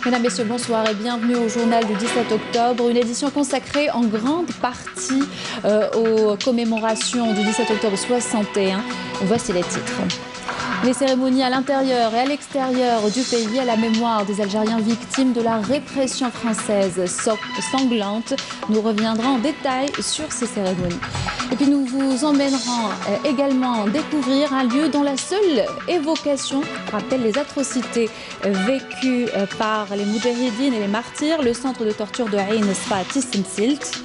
Mesdames, Messieurs, bonsoir et bienvenue au journal du 17 octobre, une édition consacrée en grande partie aux commémorations du 17 octobre 61. Voici les titres. Les cérémonies à l'intérieur et à l'extérieur du pays à la mémoire des Algériens victimes de la répression française sanglante. Nous reviendrons en détail sur ces cérémonies. Et puis nous vous emmènerons également découvrir un lieu dont la seule évocation rappelle les atrocités vécues par les moudjahidines et les martyrs, le centre de torture de Ain Sfat Tissimsilt.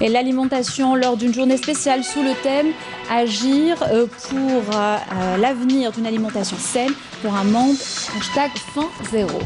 Et l'alimentation lors d'une journée spéciale sous le thème « Agir pour l'avenir d'une alimentation saine pour un monde #faim zéro ».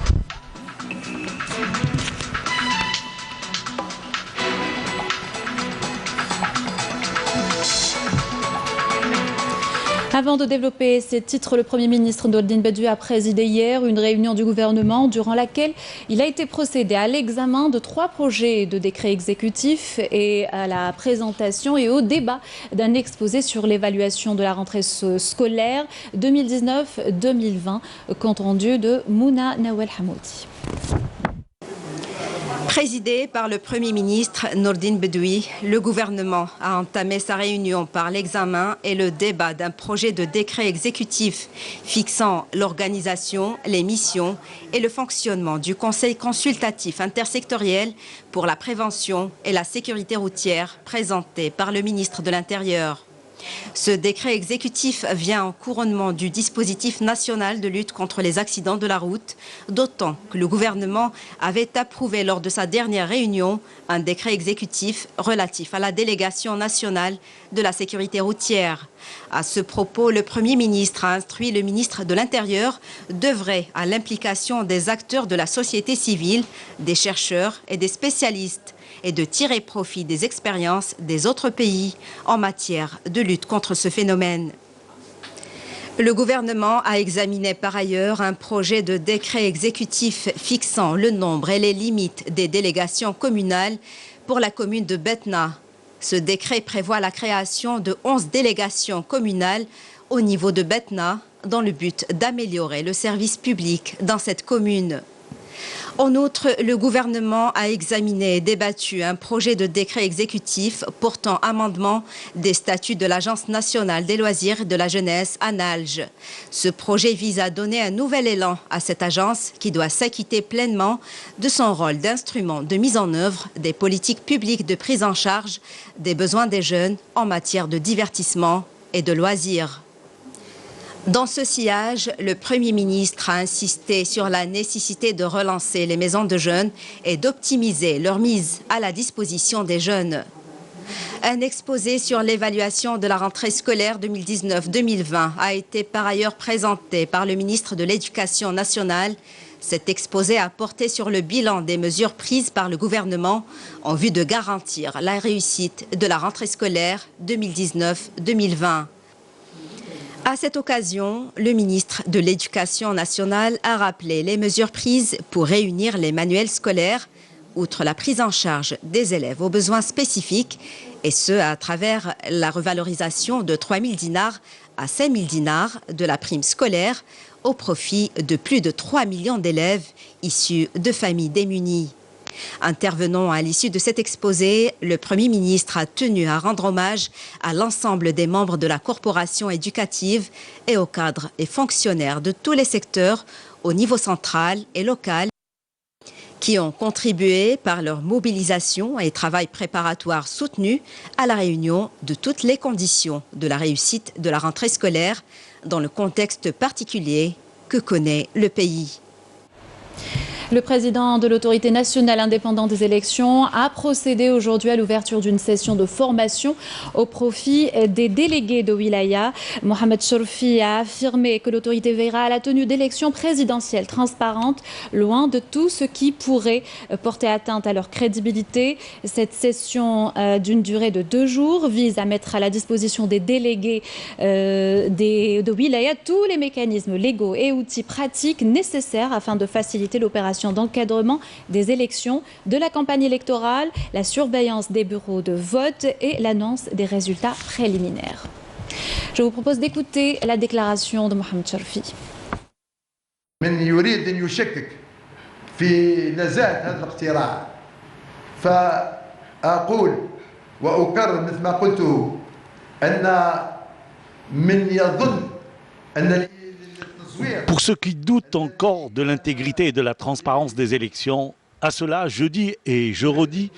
Avant de développer ces titres, le Premier ministre Nordine Bedoui a présidé hier une réunion du gouvernement durant laquelle il a été procédé à l'examen de 3 projets de décrets exécutifs et à la présentation et au débat d'un exposé sur l'évaluation de la rentrée scolaire 2019-2020, compte rendu de Mouna Nawel Hamoudi. Présidé par le Premier ministre Nordine Bedoui, le gouvernement a entamé sa réunion par l'examen et le débat d'un projet de décret exécutif fixant l'organisation, les missions et le fonctionnement du Conseil consultatif intersectoriel pour la prévention et la sécurité routière présenté par le ministre de l'Intérieur. Ce décret exécutif vient en couronnement du dispositif national de lutte contre les accidents de la route, d'autant que le gouvernement avait approuvé lors de sa dernière réunion un décret exécutif relatif à la délégation nationale de la sécurité routière. À ce propos, le Premier ministre a instruit le ministre de l'Intérieur d'œuvrer à l'implication des acteurs de la société civile, des chercheurs et des spécialistes, et de tirer profit des expériences des autres pays en matière de lutte contre ce phénomène. Le gouvernement a examiné par ailleurs un projet de décret exécutif fixant le nombre et les limites des délégations communales pour la commune de Betna. Ce décret prévoit la création de 11 délégations communales au niveau de Betna dans le but d'améliorer le service public dans cette commune. En outre, le gouvernement a examiné et débattu un projet de décret exécutif portant amendement des statuts de l'Agence nationale des loisirs et de la jeunesse ANALJ. Ce projet vise à donner un nouvel élan à cette agence qui doit s'acquitter pleinement de son rôle d'instrument de mise en œuvre des politiques publiques de prise en charge des besoins des jeunes en matière de divertissement et de loisirs. Dans ce sillage, le Premier ministre a insisté sur la nécessité de relancer les maisons de jeunes et d'optimiser leur mise à la disposition des jeunes. Un exposé sur l'évaluation de la rentrée scolaire 2019-2020 a été par ailleurs présenté par le ministre de l'Éducation nationale. Cet exposé a porté sur le bilan des mesures prises par le gouvernement en vue de garantir la réussite de la rentrée scolaire 2019-2020. À cette occasion, le ministre de l'Éducation nationale a rappelé les mesures prises pour réunir les manuels scolaires, outre la prise en charge des élèves aux besoins spécifiques, et ce à travers la revalorisation de 3 000 dinars à 5 000 dinars de la prime scolaire au profit de plus de 3 millions d'élèves issus de familles démunies. Intervenant à l'issue de cet exposé, le Premier ministre a tenu à rendre hommage à l'ensemble des membres de la corporation éducative et aux cadres et fonctionnaires de tous les secteurs au niveau central et local qui ont contribué par leur mobilisation et travail préparatoire soutenu à la réunion de toutes les conditions de la réussite de la rentrée scolaire dans le contexte particulier que connaît le pays. Le président de l'autorité nationale indépendante des élections a procédé aujourd'hui à l'ouverture d'une session de formation au profit des délégués de Wilaya. Mohamed Chorfi a affirmé que l'autorité veillera à la tenue d'élections présidentielles transparentes, loin de tout ce qui pourrait porter atteinte à leur crédibilité. Cette session d'une durée de 2 jours vise à mettre à la disposition des délégués de Wilaya tous les mécanismes légaux et outils pratiques nécessaires afin de faciliter l'opération opérations d'encadrement des élections, de la campagne électorale, la surveillance des bureaux de vote et l'annonce des résultats préliminaires. Je vous propose d'écouter la déclaration de Mohamed Cherfi. من يريد أن يشكك في نزاهة هذا الاقتراع فأقول وأكرر مثل ما قلته أن من يظن أن Pour ceux qui doutent encore de l'intégrité et de la transparence des élections, à cela, je dis et je redis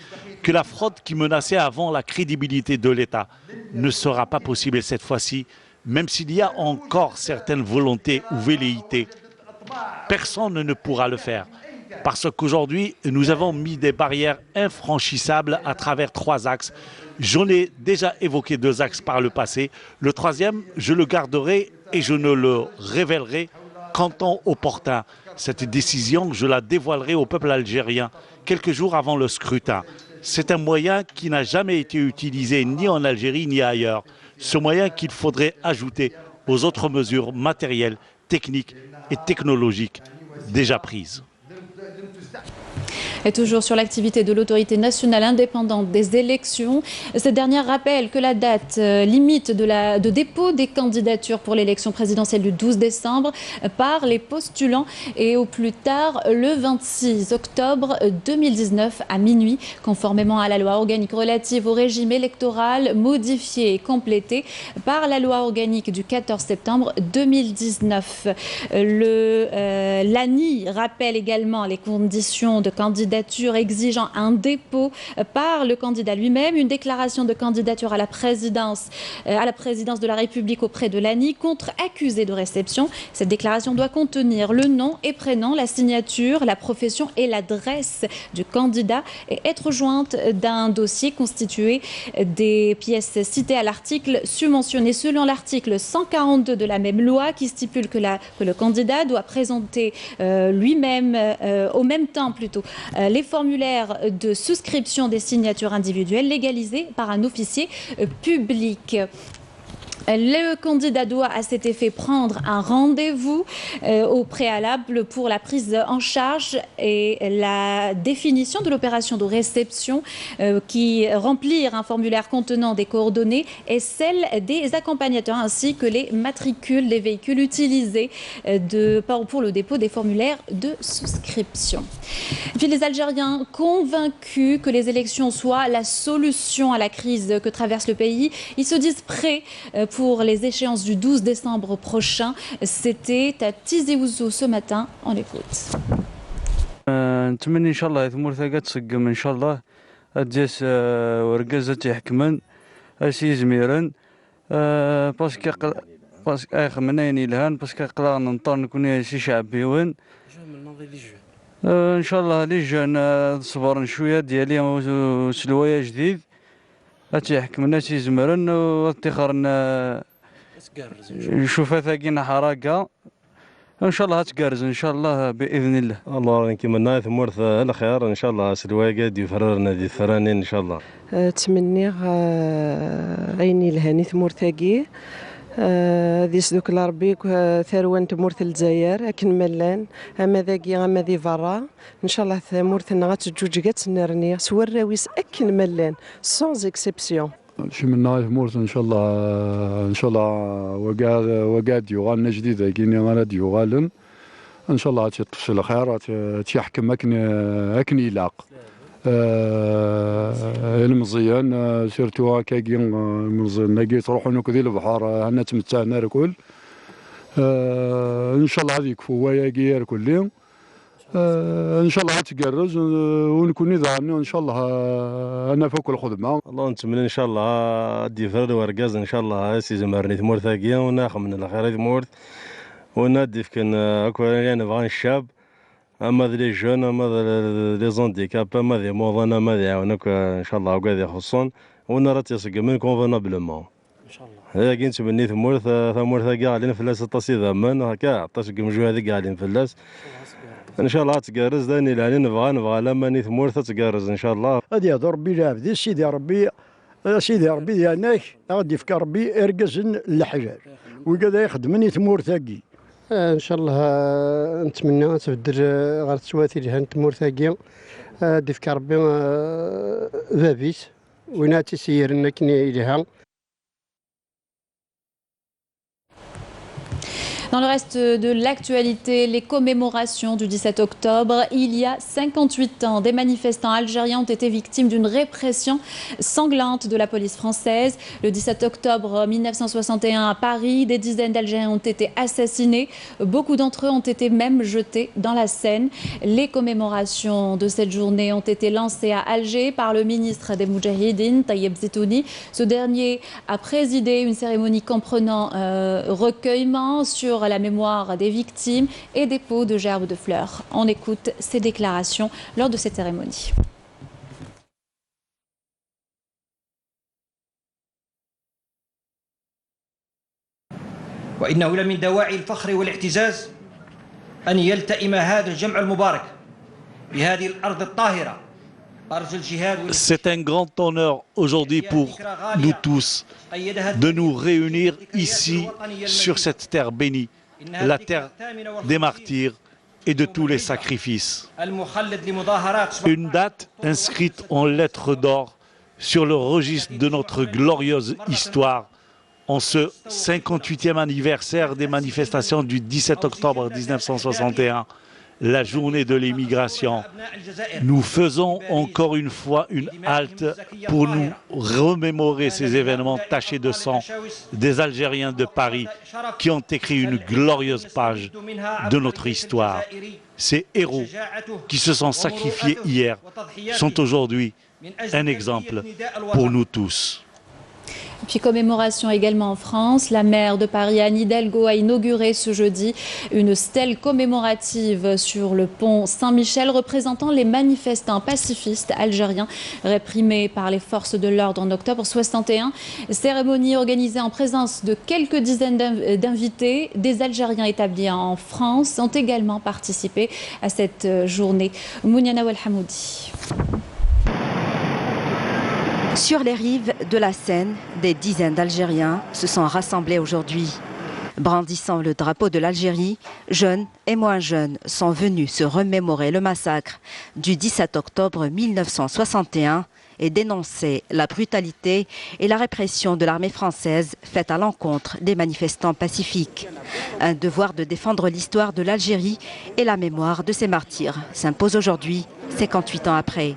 que la fraude qui menaçait avant la crédibilité de l'État ne sera pas possible cette fois-ci, même s'il y a encore certaines volontés ou velléités. Personne ne pourra le faire, parce qu'aujourd'hui, nous avons mis des barrières infranchissables à travers 3 axes. J'en ai déjà évoqué 2 axes par le passé. Le 3e, je le garderai et je ne le révélerai qu'en temps opportun. Cette décision, je la dévoilerai au peuple algérien quelques jours avant le scrutin. C'est un moyen qui n'a jamais été utilisé ni en Algérie ni ailleurs. Ce moyen qu'il faudrait ajouter aux autres mesures matérielles, techniques et technologiques déjà prises. Et toujours sur l'activité de l'autorité nationale indépendante des élections, cette dernière rappelle que la date limite de dépôt des candidatures pour l'élection présidentielle du 12 décembre par les postulants est au plus tard le 26 octobre 2019 à minuit, conformément à la loi organique relative au régime électoral modifiée et complétée par la loi organique du 14 septembre 2019. L'ANI rappelle également les conditions de candidature exigeant un dépôt par le candidat lui-même, une déclaration de candidature à la présidence de la République auprès de l'ANI contre accusé de réception. Cette déclaration doit contenir le nom et prénom, la signature, la profession et l'adresse du candidat et être jointe d'un dossier constitué des pièces citées à l'article submentionné selon l'article 142 de la même loi qui stipule que le candidat doit présenter lui-même, au même temps plutôt, les formulaires de souscription des signatures individuelles légalisées par un officier public. Le candidat doit à cet effet prendre un rendez-vous au préalable pour la prise en charge et la définition de l'opération de réception qui remplir un formulaire contenant des coordonnées et celle des accompagnateurs ainsi que les matricules des véhicules utilisés pour le dépôt des formulaires de souscription. Et puis les Algériens convaincus que les élections soient la solution à la crise que traverse le pays, ils se disent prêts pour les échéances du 12 décembre prochain. C'était à Tizi Ouzou ce matin. On l'écoute. نتمنى ان شاء الله ثمور ثقات تسقم ان شاء الله اديس ورقازة يحكمن اسي زميرن باسكو اخ منين الهان باسكو قلا ننطر نكون شي شعبيون ان شاء الله لي جان صبر شويه ديالي وسلوايه جديد اتيحكمنا سي زمرن واتخرنا نشوفها ثاقينا حركه ان شاء الله هتقارز ان شاء الله باذن الله. الله رانكي منا ثمور الخيار ان شاء الله سلوايه قاد يفررنا دي الثرانين ان شاء الله. تمني عيني الهاني ثمور ثاقي ذي سدوك لربي ثروان تمور الجزائر اكن ملان اما ذاكي اما ذي فرا ان شاء الله ثمور ثنغات جوجكات نرني سوار راويس اكن ملان سونز اكسبسيون. شي من نهاية مورت ان شاء الله وقاد يغال جديده كيني غاد يغالن ان شاء الله تفصل خير تيحكم اكن يلاق المزيان سيرتو هكاكي المزيان تروحوا نكذي البحر هنا تمتعنا ركول ان شاء الله هذه كفوا كي كل يوم ان شاء الله تقرز ونكون نظامنا ان شاء الله انا فوق الخدمه. الله نتمنى ان شاء الله دي فرد ورقاز ان شاء الله سي زمرني ثمور ثاقيه وناخذ من الخير ثمور ونادي كان اكو يعني بغا الشاب اما لي جون اما لي زونديكاب اما لي موضنا اما لي عاونك ان شاء الله وقاعد يخصون ونرى تيسقمن كونفونابلمون ان شاء الله. هي كي نتمني ثمور ثاقيه علينا فلاس الطاسي ذمن هكا عطاش كمجو هذيك علينا فلاس ان شاء الله تقارز داني لاني نبغى لما ني ثمور تقارز ان شاء الله. هادي يهضر ربي لعبدي سيدي ربي ديالناك غادي يفكر ربي ارقز الحجاج وكذا يخدمني ثمور ثاقي ان شاء الله نتمنى تبدل غير تواتي لهان تمور ثاقيا ديفك ربي ذابيت وين تسيرنا كني لها. Dans le reste de l'actualité, les commémorations du 17 octobre, il y a 58 ans, des manifestants algériens ont été victimes d'une répression sanglante de la police française. Le 17 octobre 1961 à Paris, des dizaines d'Algériens ont été assassinés. Beaucoup d'entre eux ont été même jetés dans la Seine. Les commémorations de cette journée ont été lancées à Alger par le ministre des Moudjahidines, Tayeb Zitouni. Ce dernier a présidé une cérémonie comprenant recueillement sur la mémoire des victimes et dépôt de gerbes de fleurs. On écoute ses déclarations lors de cette cérémonie. وإنه لمن دواعي الفخر والاعتزاز أن يلتئم هذا الجمع المبارك بهذه الأرض الطاهرة. C'est un grand honneur aujourd'hui pour nous tous de nous réunir ici sur cette terre bénie, la terre des martyrs et de tous les sacrifices. Une date inscrite en lettres d'or sur le registre de notre glorieuse histoire en ce 58e anniversaire des manifestations du 17 octobre 1961. La journée de l'émigration. Nous faisons encore une fois une halte pour nous remémorer ces événements tachés de sang des Algériens de Paris qui ont écrit une glorieuse page de notre histoire. Ces héros qui se sont sacrifiés hier sont aujourd'hui un exemple pour nous tous. Puis commémoration également en France, la maire de Paris, Anne Hidalgo, a inauguré ce jeudi une stèle commémorative sur le pont Saint-Michel représentant les manifestants pacifistes algériens réprimés par les forces de l'ordre en octobre 61. Cérémonie organisée en présence de quelques dizaines d'invités. Des Algériens établis en France ont également participé à cette journée. Mouniana Welhamoudi. Sur les rives de la Seine, des dizaines d'Algériens se sont rassemblés aujourd'hui. Brandissant le drapeau de l'Algérie, jeunes et moins jeunes sont venus se remémorer le massacre du 17 octobre 1961 et dénoncer la brutalité et la répression de l'armée française faite à l'encontre des manifestants pacifiques. Un devoir de défendre l'histoire de l'Algérie et la mémoire de ses martyrs s'impose aujourd'hui, 58 ans après.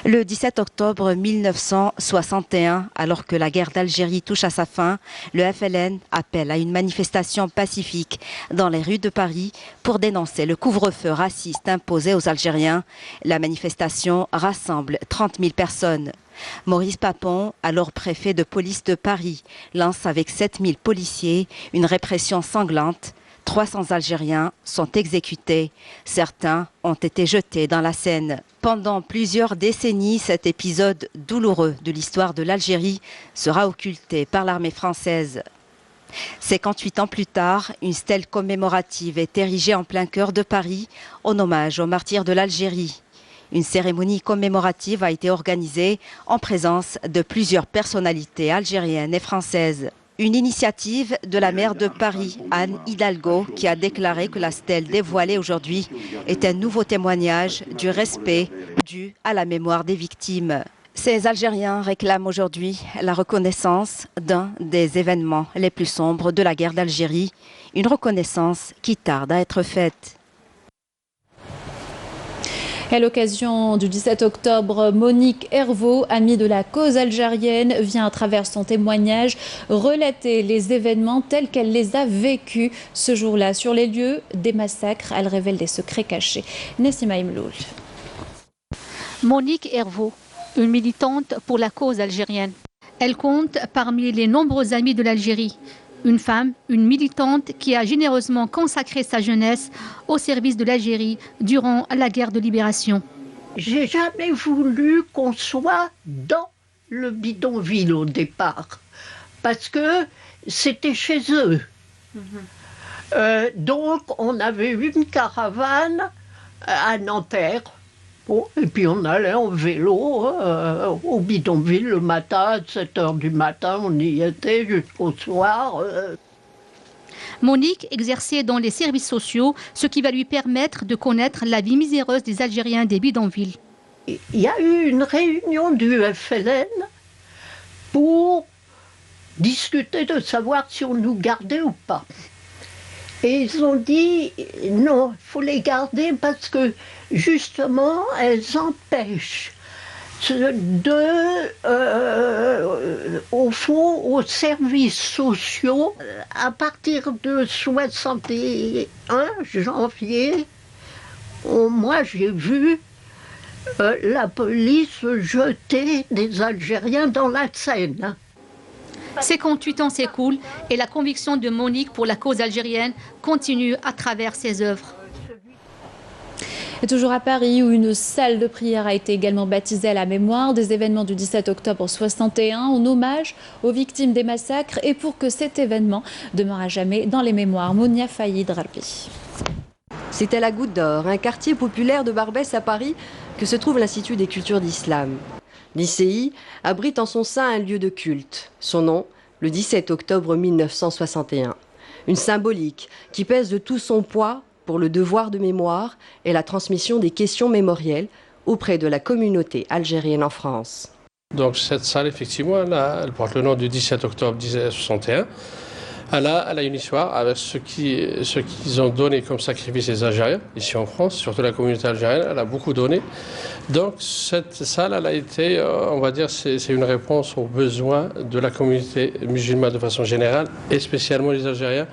Le 17 octobre 1961, alors que la guerre d'Algérie touche à sa fin, le FLN appelle à une manifestation pacifique dans les rues de Paris pour dénoncer le couvre-feu raciste imposé aux Algériens. La manifestation rassemble 30 000 personnes. Maurice Papon, alors préfet de police de Paris, lance avec 7 000 policiers une répression sanglante. 300 Algériens sont exécutés. Certains ont été jetés dans la Seine. Pendant plusieurs décennies, cet épisode douloureux de l'histoire de l'Algérie sera occulté par l'armée française. 58 ans plus tard, une stèle commémorative est érigée en plein cœur de Paris en hommage aux martyrs de l'Algérie. Une cérémonie commémorative a été organisée en présence de plusieurs personnalités algériennes et françaises. Une initiative de la maire de Paris, Anne Hidalgo, qui a déclaré que la stèle dévoilée aujourd'hui est un nouveau témoignage du respect dû à la mémoire des victimes. Ces Algériens réclament aujourd'hui la reconnaissance d'un des événements les plus sombres de la guerre d'Algérie, une reconnaissance qui tarde à être faite. À l'occasion du 17 octobre, Monique Hervaux, amie de la cause algérienne, vient à travers son témoignage relater les événements tels qu'elle les a vécus ce jour-là. Sur les lieux des massacres, elle révèle des secrets cachés. Nessima Imloul. Monique Hervaux, une militante pour la cause algérienne. Elle compte parmi les nombreux amis de l'Algérie. Une femme, une militante qui a généreusement consacré sa jeunesse au service de l'Algérie durant la guerre de libération. J'ai jamais voulu qu'on soit dans le bidonville au départ, parce que c'était chez eux. Donc on avait une caravane à Nanterre. Bon, et puis on allait en vélo au bidonville le matin, à 7 h du matin, on y était jusqu'au soir. Monique exerçait dans les services sociaux, ce qui va lui permettre de connaître la vie miséreuse des Algériens des bidonvilles. Il y a eu une réunion du FLN pour discuter de savoir si on nous gardait ou pas. Et ils ont dit non, il faut les garder parce que justement elles empêchent au fond, aux services sociaux, à partir de 61 janvier, moi j'ai vu la police jeter des Algériens dans la Seine. 58 ans s'écoulent et la conviction de Monique pour la cause algérienne continue à travers ses œuvres. Et toujours à Paris, où une salle de prière a été également baptisée à la mémoire des événements du 17 octobre 61, en hommage aux victimes des massacres et pour que cet événement demeure à jamais dans les mémoires. Mounia Faïd Ralpi. C'est à la Goutte d'Or, un quartier populaire de Barbès à Paris, que se trouve l'Institut des cultures d'islam. L'ICI abrite en son sein un lieu de culte. Son nom, le 17 octobre 1961. Une symbolique qui pèse de tout son poids pour le devoir de mémoire et la transmission des questions mémorielles auprès de la communauté algérienne en France. Donc cette salle, effectivement, elle porte le nom du 17 octobre 1961. Elle a une histoire avec ce qu'ils ont donné comme sacrifice les Algériens, ici en France, surtout la communauté algérienne, elle a beaucoup donné. Donc cette salle, elle a été, on va dire, c'est une réponse aux besoins de la communauté musulmane de façon générale, et spécialement les Algériens,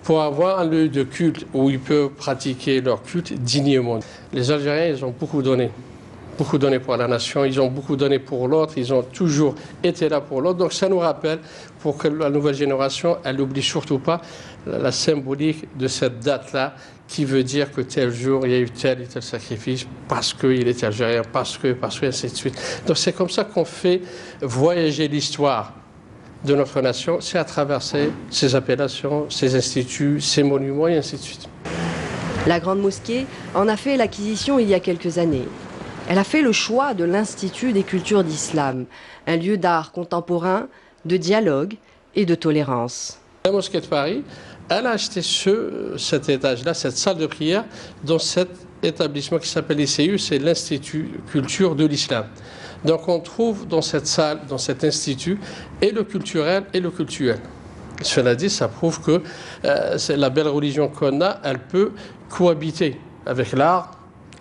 pour avoir un lieu de culte où ils peuvent pratiquer leur culte dignement. Les Algériens, ils ont beaucoup donné pour la nation, ils ont beaucoup donné pour l'autre, ils ont toujours été là pour l'autre. Donc ça nous rappelle, pour que la nouvelle génération, elle n'oublie surtout pas la symbolique de cette date-là, qui veut dire que tel jour, il y a eu tel et tel sacrifice, parce qu'il était algérien, parce que, ainsi de suite. Donc c'est comme ça qu'on fait voyager l'histoire de notre nation, c'est à travers ces appellations, ces instituts, ces monuments et ainsi de suite. La Grande Mosquée en a fait l'acquisition il y a quelques années. Elle a fait le choix de l'Institut des cultures d'islam, un lieu d'art contemporain, de dialogue et de tolérance. La mosquée de Paris, elle a acheté cet étage-là, cette salle de prière, dans cet établissement qui s'appelle l'ICU, c'est l'Institut Culture de l'Islam. Donc on trouve dans cette salle, dans cet institut, et le culturel et le cultuel. Cela dit, ça prouve que la belle religion qu'on a, elle peut cohabiter avec l'art,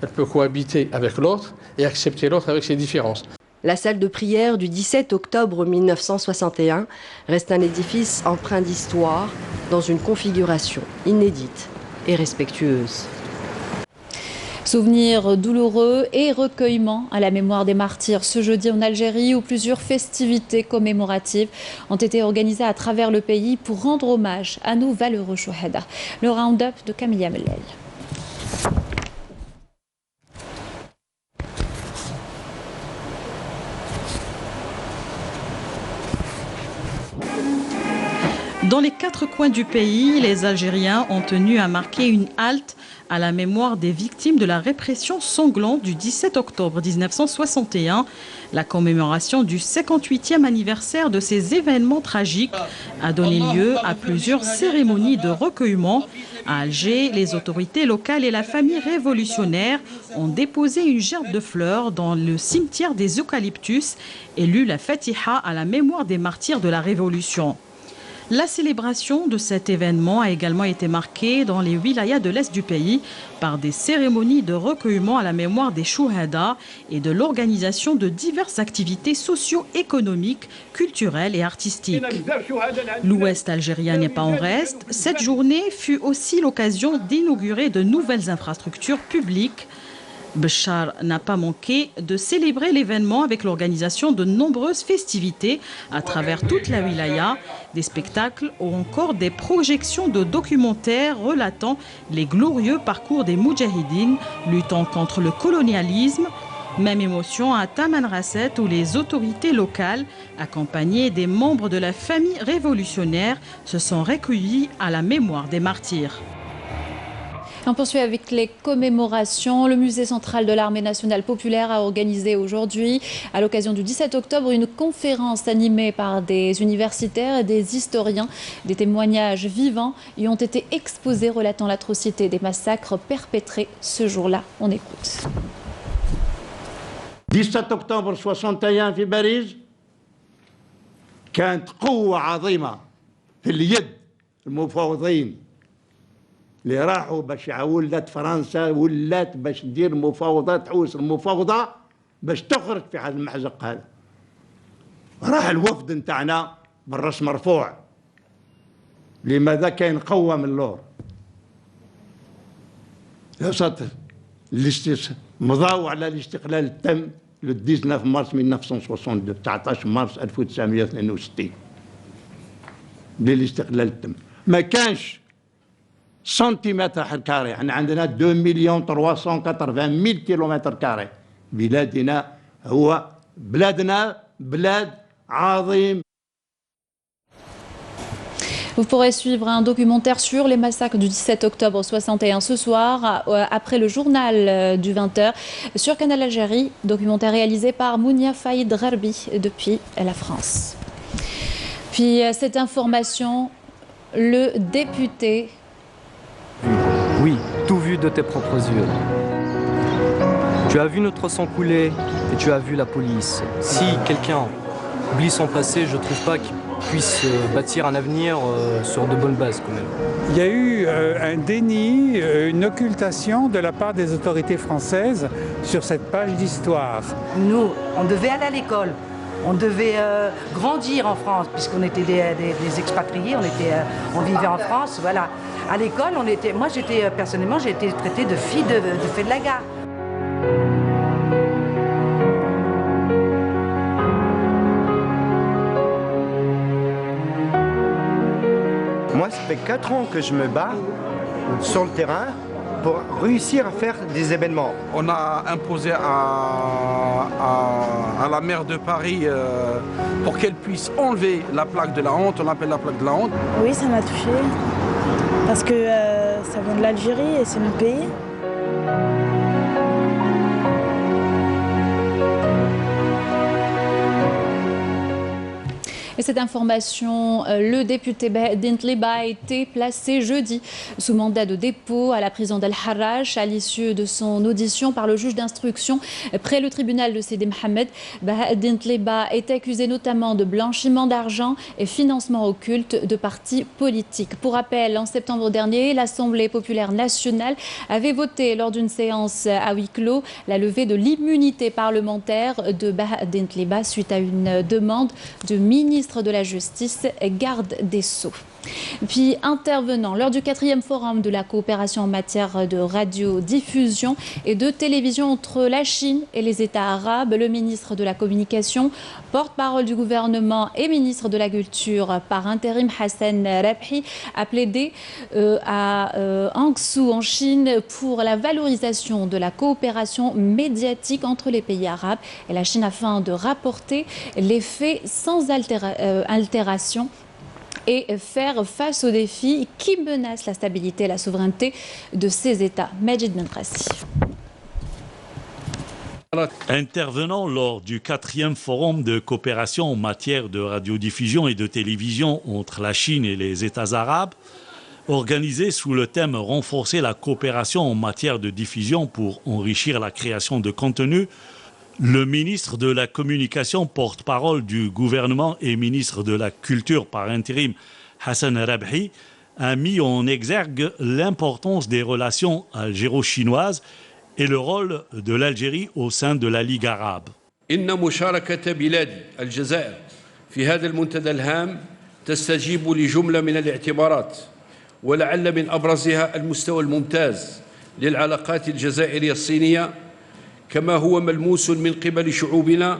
elle peut cohabiter avec l'autre et accepter l'autre avec ses différences. La salle de prière du 17 octobre 1961 reste un édifice empreint d'histoire dans une configuration inédite et respectueuse. Souvenirs douloureux et recueillement à la mémoire des martyrs ce jeudi en Algérie, où plusieurs festivités commémoratives ont été organisées à travers le pays pour rendre hommage à nos valeureux chouhada. Le round-up de Camilla Mellel. Dans les 4 coins du pays, les Algériens ont tenu à marquer une halte à la mémoire des victimes de la répression sanglante du 17 octobre 1961. La commémoration du 58e anniversaire de ces événements tragiques a donné lieu à plusieurs cérémonies de recueillement. À Alger, les autorités locales et la famille révolutionnaire ont déposé une gerbe de fleurs dans le cimetière des Eucalyptus et lu la Fatiha à la mémoire des martyrs de la Révolution. La célébration de cet événement a également été marquée dans les wilayas de l'Est du pays par des cérémonies de recueillement à la mémoire des chouhada et de l'organisation de diverses activités socio-économiques, culturelles et artistiques. L'Ouest algérien n'est pas en reste. Cette journée fut aussi l'occasion d'inaugurer de nouvelles infrastructures publiques. Béchar n'a pas manqué de célébrer l'événement avec l'organisation de nombreuses festivités à travers toute la wilaya, des spectacles ou encore des projections de documentaires relatant les glorieux parcours des Moudjahidines luttant contre le colonialisme. Même émotion à Tamanrasset où les autorités locales, accompagnées des membres de la famille révolutionnaire, se sont recueillis à la mémoire des martyrs. On poursuit avec les commémorations. Le musée central de l'armée nationale populaire a organisé aujourd'hui, à l'occasion du 17 octobre, une conférence animée par des universitaires et des historiens. Des témoignages vivants y ont été exposés relatant l'atrocité des massacres perpétrés ce jour-là. On écoute. 17 octobre 61 في باريس كانت قوة عظيمة في اليد المفاوضين اللي راحوا باش ولات فرنسا ولات باش تدير مفاوضات تحوس المفاوضة باش تخرج في هذا المحزق هذا. راح الوفد نتاعنا بالراس مرفوع. لماذا كاين قوة من اللور؟ مضاو على الاستقلال التام le 19 mars 1962 19 مارس 1962 للاستقلال التام. ما كانش سنتيمتر كاري، احنا عندنا 2,380,000 كيلومتر كاري. بلادنا هو بلادنا بلاد عظيم. Vous pourrez suivre un documentaire sur les massacres du 17 octobre 61 ce soir, après le journal du 20h, sur Canal Algérie, documentaire réalisé par Mounia Faïd Gharbi depuis la France. Puis cette information, le député... Oui, tout vu de tes propres yeux. Tu as vu notre sang couler et tu as vu la police. Si quelqu'un oublie son passé, je ne trouve pas qu'il puisse bâtir un avenir sur de bonnes bases quand même. Il y a eu un déni, une occultation de la part des autorités françaises sur cette page d'histoire. Nous, on devait aller à l'école, on devait grandir en France, puisqu'on était des expatriés, on vivait en France, voilà. À l'école, moi personnellement, j'ai été traitée de fille de fait de la gare. Moi, ça fait 4 ans que je me bats sur le terrain pour réussir à faire des événements. On a imposé à la maire de Paris pour qu'elle puisse enlever la plaque de la honte, on l'appelle la plaque de la honte. Oui, ça m'a touchée, parce que ça vient de l'Algérie et c'est mon pays. Et cette information, le député Bahedine Tliba a été placé jeudi sous mandat de dépôt à la prison d'El Harrach à l'issue de son audition par le juge d'instruction près le tribunal de Sidi Mohamed. Bahedine Tliba est accusé notamment de blanchiment d'argent et financement occulte de partis politiques. Pour rappel, en septembre dernier, l'Assemblée populaire nationale avait voté lors d'une séance à huis clos la levée de l'immunité parlementaire de Bahedine Tliba suite à une demande du ministre de la Justice, garde des Sceaux. Puis intervenant lors du 4e forum de la coopération en matière de radiodiffusion et de télévision entre la Chine et les États arabes, le ministre de la Communication, porte-parole du gouvernement et ministre de la Culture par intérim Hassan Rabhi a plaidé à Hangzhou en Chine pour la valorisation de la coopération médiatique entre les pays arabes et la Chine afin de rapporter les faits sans altération et faire face aux défis qui menacent la stabilité et la souveraineté de ces États. Majid Benrassi. Intervenant lors du 4e forum de coopération en matière de radiodiffusion et de télévision entre la Chine et les États arabes, organisé sous le thème « Renforcer la coopération en matière de diffusion pour enrichir la création de contenu », le ministre de la Communication, porte-parole du gouvernement et ministre de la Culture par intérim, Hassan Rabhi, a mis en exergue l'importance des relations algéro-chinoises et le rôle de l'Algérie au sein de la Ligue arabe. إن مشاركة بلادي الجزائر في هذا المنتدى الهام تستجيب لجملة من الاعتبارات ولعل من أبرزها المستوى الممتاز للعلاقات الجزائرية الصينية كما هو ملموس من قبل شعوبنا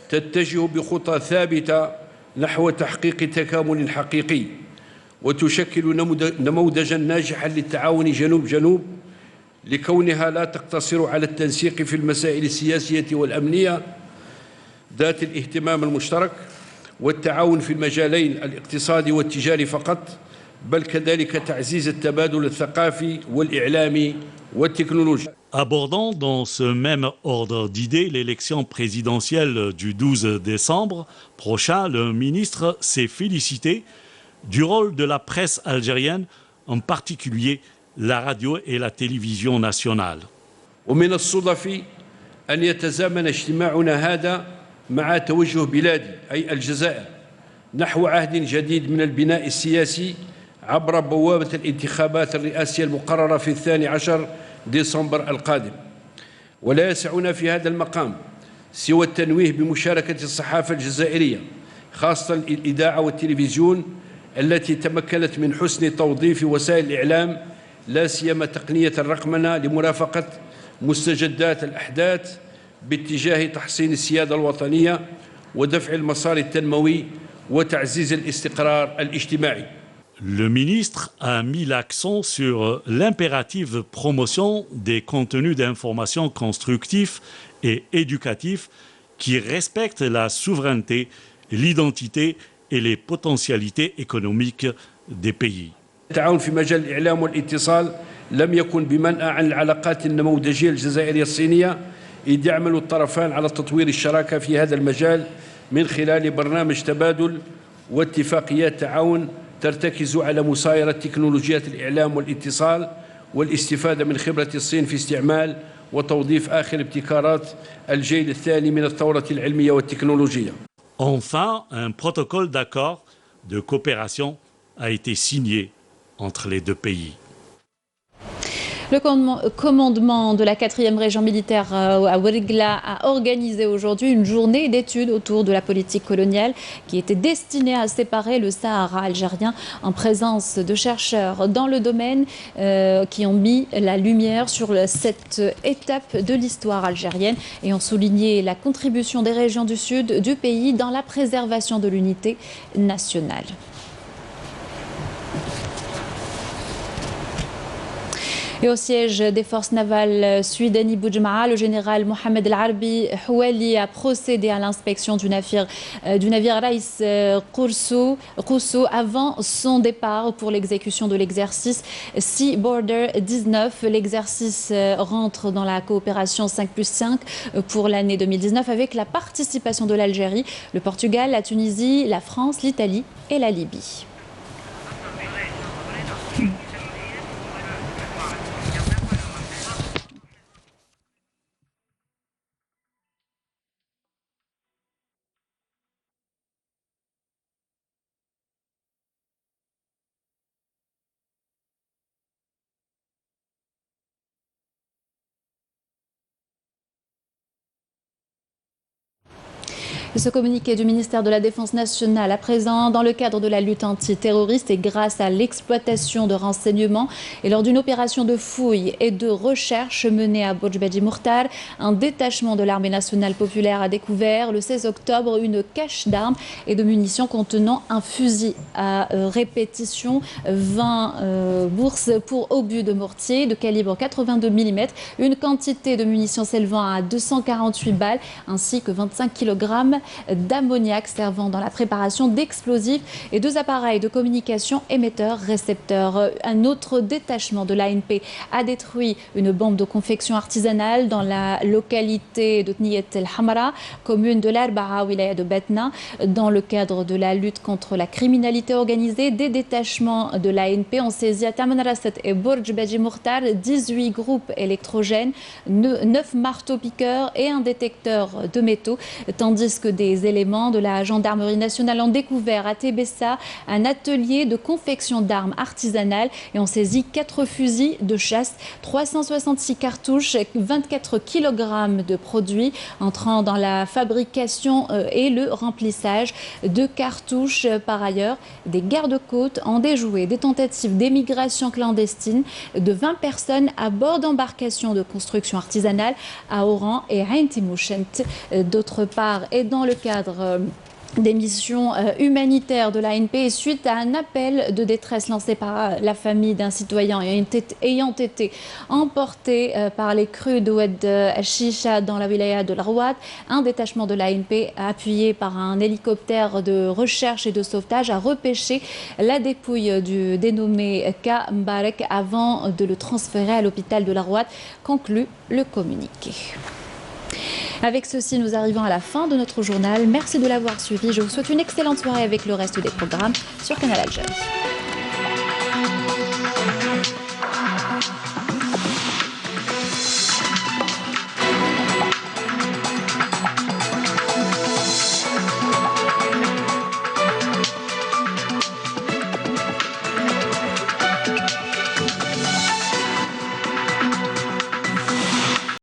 تتجه بخطى ثابتة نحو تحقيق تكامل حقيقي وتشكل نموذجا ناجحا للتعاون جنوب-جنوب لكونها لا تقتصر على التنسيق في المسائل السياسية والأمنية ذات الاهتمام المشترك والتعاون في المجالين الاقتصادي والتجاري فقط بل كذلك تعزيز التبادل الثقافي والإعلامي والتكنولوجي. Abordant dans ce même ordre d'idées l'élection présidentielle du 12 décembre prochain, le ministre s'est félicité du rôle de la presse algérienne, en particulier la radio et la télévision nationale. ومن الصدف أن يتزامن اجتماعنا هذا مع توجه بلادي أي الجزائر نحو عهد جديد من البناء السياسي عبر بوابة الانتخابات الرئاسية المقررة في 12 ديسمبر القادم. ولا يسعنا في هذا المقام سوى التنويه بمشاركة الصحافة الجزائرية خاصة الإذاعة والتلفزيون التي تمكنت من حسن توظيف وسائل الإعلام لا سيما تقنية الرقمنة لمرافقة مستجدات الأحداث باتجاه تحسين السيادة الوطنية ودفع المسار التنموي وتعزيز الاستقرار الاجتماعي. Le ministre a mis l'accent sur l'impérative promotion des contenus d'information constructifs et éducatifs qui respectent la souveraineté, l'identité et les potentialités économiques des pays. التعاون في مجال الإعلام والاتصال لم يكن بمنأى عن العلاقات النموذجية الجزائرية الصينية، إذ يعمل الطرفان على تطوير الشراكة في هذا المجال من خلال برنامج تبادل واتفاقيات تعاون ترتكز على مسايرة تكنولوجيات الإعلام والاتصال والاستفادة من خبرة الصين في استعمال وتوظيف آخر ابتكارات الجيل الثاني من الثورة العلمية والتكنولوجية. Enfin, un protocole d'accord de coopération a été signé entre les deux pays. Le commandement de la 4e région militaire à Ouargla a organisé aujourd'hui une journée d'études autour de la politique coloniale qui était destinée à séparer le Sahara algérien, en présence de chercheurs dans le domaine qui ont mis la lumière sur cette étape de l'histoire algérienne et ont souligné la contribution des régions du sud du pays dans la préservation de l'unité nationale. Et au siège des forces navales Suidani Boujmaa, le général Mohamed El Arbi Houali a procédé à l'inspection du navire Raïs Qousso avant son départ pour l'exécution de l'exercice Sea Border 19. L'exercice rentre dans la coopération 5+5 pour l'année 2019 avec la participation de l'Algérie, le Portugal, la Tunisie, la France, l'Italie et la Libye. Ce communiqué du ministère de la Défense nationale à présent dans le cadre de la lutte antiterroriste et grâce à l'exploitation de renseignements et lors d'une opération de fouille et de recherche menée à Bodj Bedji Mourtar, un détachement de l'armée nationale populaire a découvert le 16 octobre une cache d'armes et de munitions contenant un fusil à répétition, 20 bourses pour obus de mortier de calibre 82 mm, une quantité de munitions s'élevant à 248 balles ainsi que 25 kg d'ammoniac servant dans la préparation d'explosifs et 2 appareils de communication émetteurs-récepteurs. Un autre détachement de l'ANP a détruit une bombe de confection artisanale dans la localité de Tniyet El Hamra, commune de l'Arba'a, wilaya de Batna. Dans le cadre de la lutte contre la criminalité organisée, des détachements de l'ANP ont saisi à Tamanrasset et Bodj Bedji Mourtar 18 groupes électrogènes, 9 marteaux-piqueurs et un détecteur de métaux, tandis que des éléments de la gendarmerie nationale ont découvert à Tébessa un atelier de confection d'armes artisanales et ont saisi 4 fusils de chasse, 366 cartouches, 24 kg de produits entrant dans la fabrication et le remplissage de cartouches. Par ailleurs, des gardes-côtes ont déjoué des tentatives d'émigration clandestine de 20 personnes à bord d'embarcations de construction artisanale à Oran et Ain Timouchent. D'autre part, et dans le cadre des missions humanitaires de l'ANP suite à un appel de détresse lancé par la famille d'un citoyen ayant été emporté par les crues de Oued Shisha dans la wilaya de l'Arwat. Un détachement de l'ANP appuyé par un hélicoptère de recherche et de sauvetage a repêché la dépouille du dénommé K. Mbarek avant de le transférer à l'hôpital de l'Arwat, conclut le communiqué. Avec ceci, nous arrivons à la fin de notre journal. Merci de l'avoir suivi. Je vous souhaite une excellente soirée avec le reste des programmes sur Canal Algérie.